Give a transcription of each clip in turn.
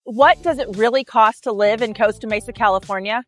What does it really cost to live in Costa Mesa, California?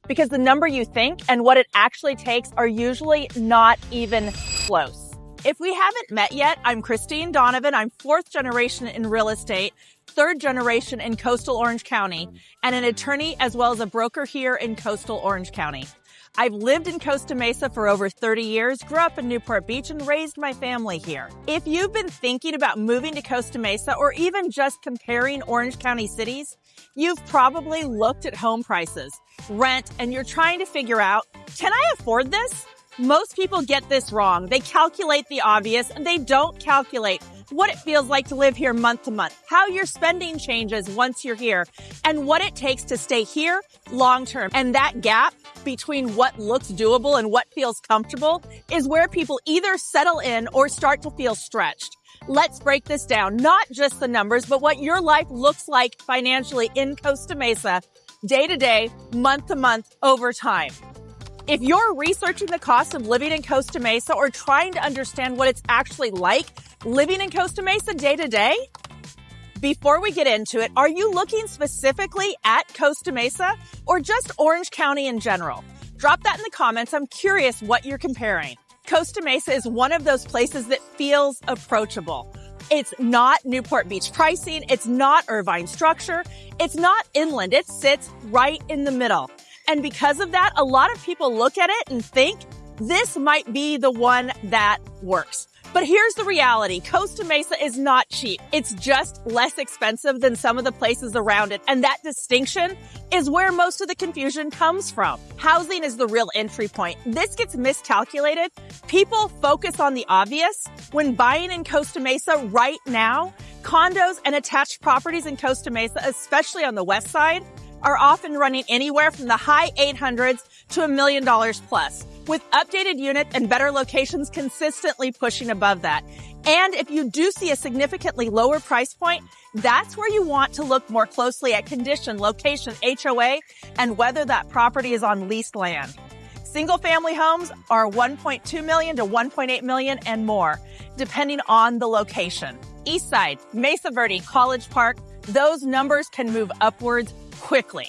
Because the number you think and what it actually takes are usually not even close. If we haven't met yet, I'm Christine Donovan. I'm fourth generation in real estate, third generation in coastal Orange County, and an attorney as well as a broker here in coastal Orange County. I've lived in Costa Mesa for over 30 years, grew up in Newport Beach, and raised my family here. If you've been thinking about moving to Costa Mesa or even just comparing Orange County cities, you've probably looked at home prices, rent, and you're trying to figure out, can I afford this? Most people get this wrong. They calculate the obvious and they don't calculate what it feels like to live here month to month, how your spending changes once you're here, and what it takes to stay here long term. And that gap between what looks doable and what feels comfortable is where people either settle in or start to feel stretched. Let's break this down, not just the numbers, but what your life looks like financially in Costa Mesa, day to day, month to month, over time. If you're researching the cost of living in Costa Mesa or trying to understand what it's actually like living in Costa Mesa day to day, before we get into it, are you looking specifically at Costa Mesa or just Orange County in general? Drop that in the comments. I'm curious what you're comparing. Costa Mesa is one of those places that feels approachable. It's not Newport Beach pricing. It's not Irvine structure. It's not inland. It sits right in the middle. And because of that, a lot of people look at it and think this might be the one that works. But here's the reality. Costa Mesa is not cheap. It's just less expensive than some of the places around it. And that distinction is where most of the confusion comes from. Housing is the real entry point. This gets miscalculated. People focus on the obvious. When buying in Costa Mesa right now, condos and attached properties in Costa Mesa, especially on the west side, are often running anywhere from the high 800s to $1 million plus, with updated units and better locations consistently pushing above that. And if you do see a significantly lower price point, that's where you want to look more closely at condition, location, HOA, and whether that property is on leased land. Single-family homes are 1.2 million to 1.8 million and more, depending on the location. East Side, Mesa Verde, College Park, those numbers can move upwards quickly.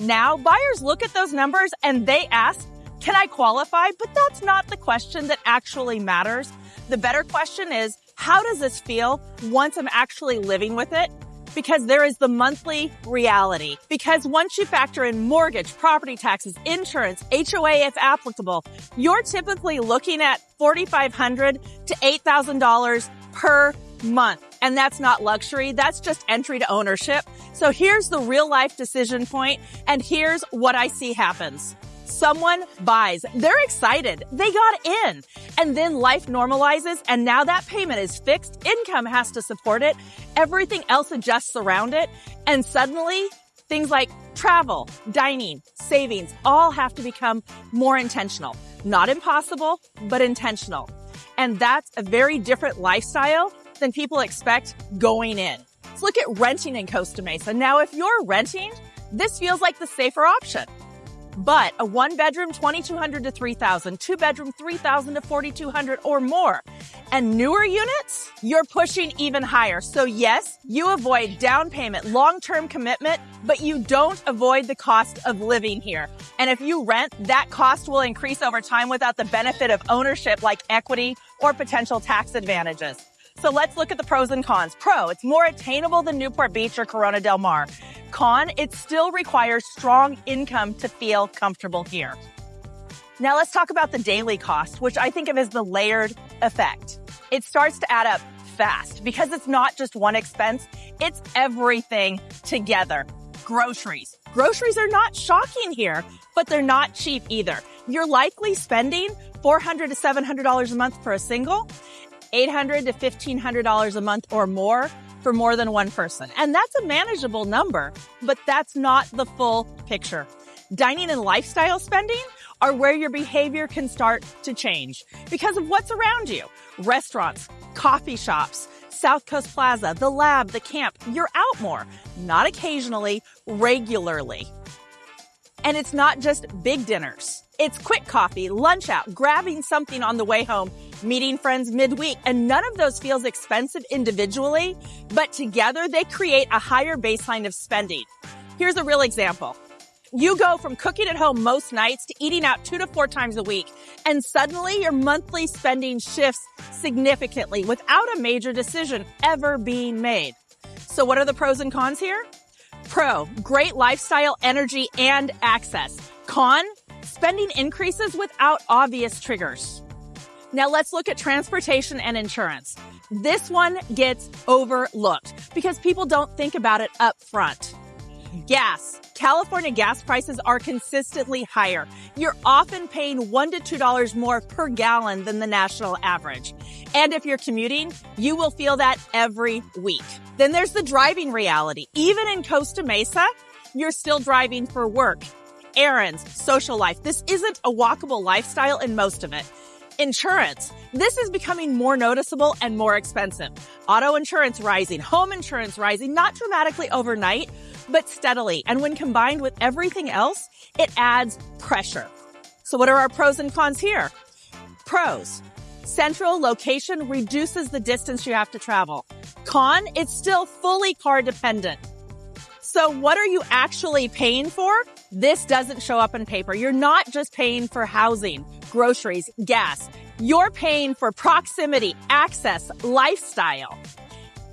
Now, buyers look at those numbers and they ask, can I qualify? But that's not the question that actually matters. The better question is, how does this feel once I'm actually living with it? Because there is the monthly reality. Because once you factor in mortgage, property taxes, insurance, HOA if applicable, you're typically looking at $4,500 to $8,000 per month. And that's not luxury. That's just entry to ownership. So here's the real life decision point. And here's what I see happens. Someone buys. They're excited. They got in. And then life normalizes. And now that payment is fixed. Income has to support it. Everything else adjusts around it. And suddenly things like travel, dining, savings, all have to become more intentional. Not impossible, but intentional. And that's a very different lifestyle than people expect going in. Let's look at renting in Costa Mesa. Now, if you're renting, this feels like the safer option. But a one-bedroom, $2,200 to $3,000, two-bedroom, $3,000 to $4,200 or more. And newer units, you're pushing even higher. So yes, you avoid down payment, long-term commitment, but you don't avoid the cost of living here. And if you rent, that cost will increase over time without the benefit of ownership like equity or potential tax advantages. So let's look at the pros and cons. Pro, it's more attainable than Newport Beach or Corona del Mar. Con, it still requires strong income to feel comfortable here. Now let's talk about the daily cost, which I think of as the layered effect. It starts to add up fast because it's not just one expense, it's everything together. Groceries. Groceries are not shocking here, but they're not cheap either. You're likely spending $400 to $700 a month for a single, $800 to $1,500 a month or more for more than one person. And that's a manageable number, but that's not the full picture. Dining and lifestyle spending are where your behavior can start to change because of what's around you. Restaurants, coffee shops, South Coast Plaza, the lab, the camp. You're out more, not occasionally, regularly. And it's not just big dinners. It's quick coffee, lunch out, grabbing something on the way home, meeting friends midweek, and none of those feels expensive individually, but together they create a higher baseline of spending. Here's a real example. You go from cooking at home most nights to eating out 2 to 4 times a week, and suddenly your monthly spending shifts significantly without a major decision ever being made. So what are the pros and cons here? Pro, great lifestyle, energy, and access. Con, spending increases without obvious triggers. Now let's look at transportation and insurance. This one gets overlooked because people don't think about it up front. Gas. California gas prices are consistently higher. You're often paying $1 to $2 more per gallon than the national average. And if you're commuting, you will feel that every week. Then there's the driving reality. Even in Costa Mesa, you're still driving for work, errands, social life. This isn't a walkable lifestyle in most of it. Insurance. This is becoming more noticeable and more expensive. Auto insurance rising, home insurance rising, not dramatically overnight, but steadily. And when combined with everything else, it adds pressure. So what are our pros and cons here? Pros. Central location reduces the distance you have to travel. Con, it's still fully car dependent. So what are you actually paying for? This doesn't show up on paper. You're not just paying for housing, groceries, gas. You're paying for proximity, access, lifestyle.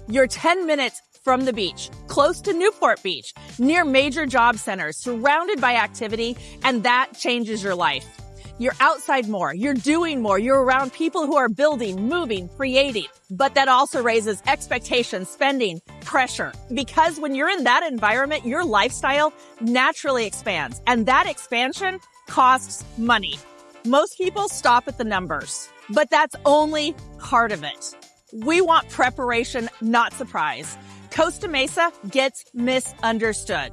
You're 10 minutes from the beach, close to Newport Beach, near major job centers, surrounded by activity, and that changes your life. You're outside more, you're doing more, you're around people who are building, moving, creating. But that also raises expectations, spending, pressure. Because when you're in that environment, your lifestyle naturally expands. And that expansion costs money. Most people stop at the numbers, but that's only part of it. We want preparation, not surprise. Costa Mesa gets misunderstood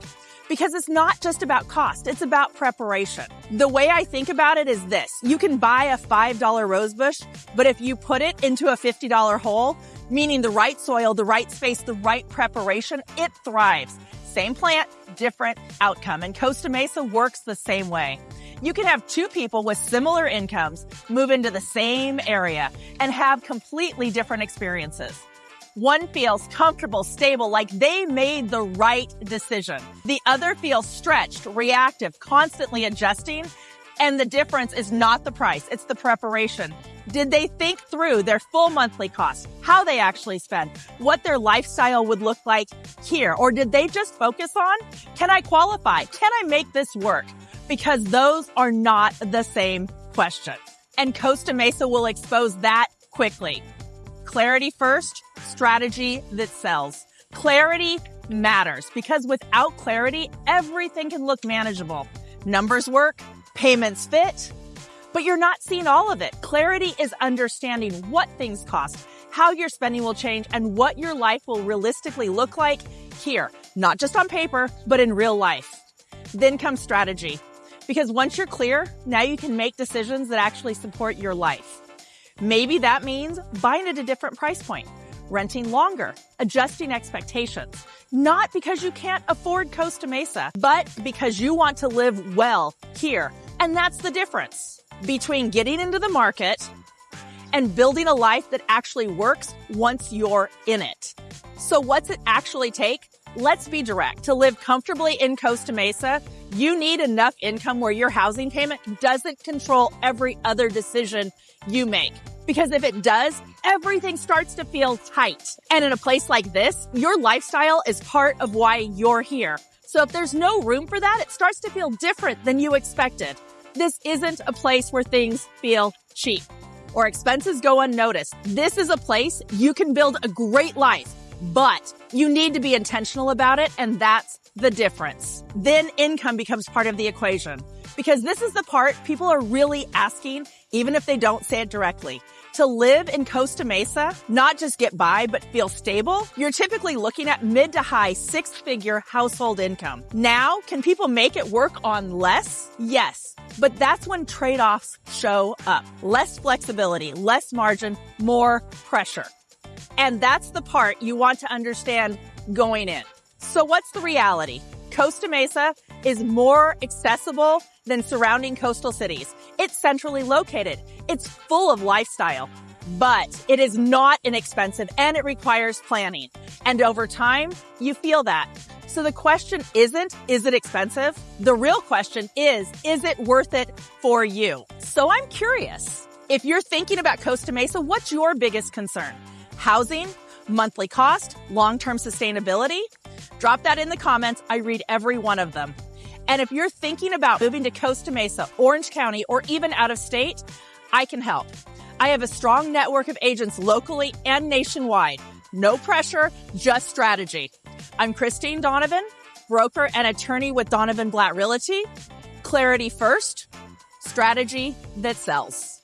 because it's not just about cost, it's about preparation. The way I think about it is this. You can buy a $5 rose bush, but if you put it into a $50 hole, meaning the right soil, the right space, the right preparation, it thrives. Same plant, different outcome. And Costa Mesa works the same way. You can have 2 people with similar incomes move into the same area and have completely different experiences. One feels comfortable, stable, like they made the right decision. The other feels stretched, reactive, constantly adjusting. And the difference is not the price, it's the preparation. Did they think through their full monthly costs, how they actually spend, what their lifestyle would look like here? Or did they just focus on, can I qualify? Can I make this work? Because those are not the same question. And Costa Mesa will expose that quickly. Clarity first, strategy that sells. Clarity matters because without clarity, everything can look manageable. Numbers work, payments fit, but you're not seeing all of it. Clarity is understanding what things cost, how your spending will change, and what your life will realistically look like here, not just on paper, but in real life. Then comes strategy. Because once you're clear, now you can make decisions that actually support your life. Maybe that means buying at a different price point, renting longer, adjusting expectations. Not because you can't afford Costa Mesa, but because you want to live well here. And that's the difference between getting into the market and building a life that actually works once you're in it. So what's it actually take? Let's be direct. To live comfortably in Costa Mesa, you need enough income where your housing payment doesn't control every other decision you make. Because if it does, everything starts to feel tight. And in a place like this, your lifestyle is part of why you're here. So if there's no room for that, it starts to feel different than you expected. This isn't a place where things feel cheap or expenses go unnoticed. This is a place you can build a great life, but you need to be intentional about it, and that's the difference. Then income becomes part of the equation, because this is the part people are really asking, even if they don't say it directly. To live in Costa Mesa, not just get by, but feel stable, you're typically looking at mid to high 6-figure household income. Now, can people make it work on less? Yes, but that's when trade-offs show up. Less flexibility, less margin, more pressure. And that's the part you want to understand going in. So what's the reality? Costa Mesa is more accessible than surrounding coastal cities. It's centrally located. It's full of lifestyle, but it is not inexpensive and it requires planning. And over time, you feel that. So the question isn't, is it expensive? The real question is it worth it for you? So I'm curious. If you're thinking about Costa Mesa, what's your biggest concern? Housing, monthly cost, long-term sustainability? Drop that in the comments. I read every one of them. And if you're thinking about moving to Costa Mesa, Orange County, or even out of state, I can help. I have a strong network of agents locally and nationwide. No pressure, just strategy. I'm Christine Donovan, broker and attorney with DonovanBlatt Realty. Clarity first, strategy that sells.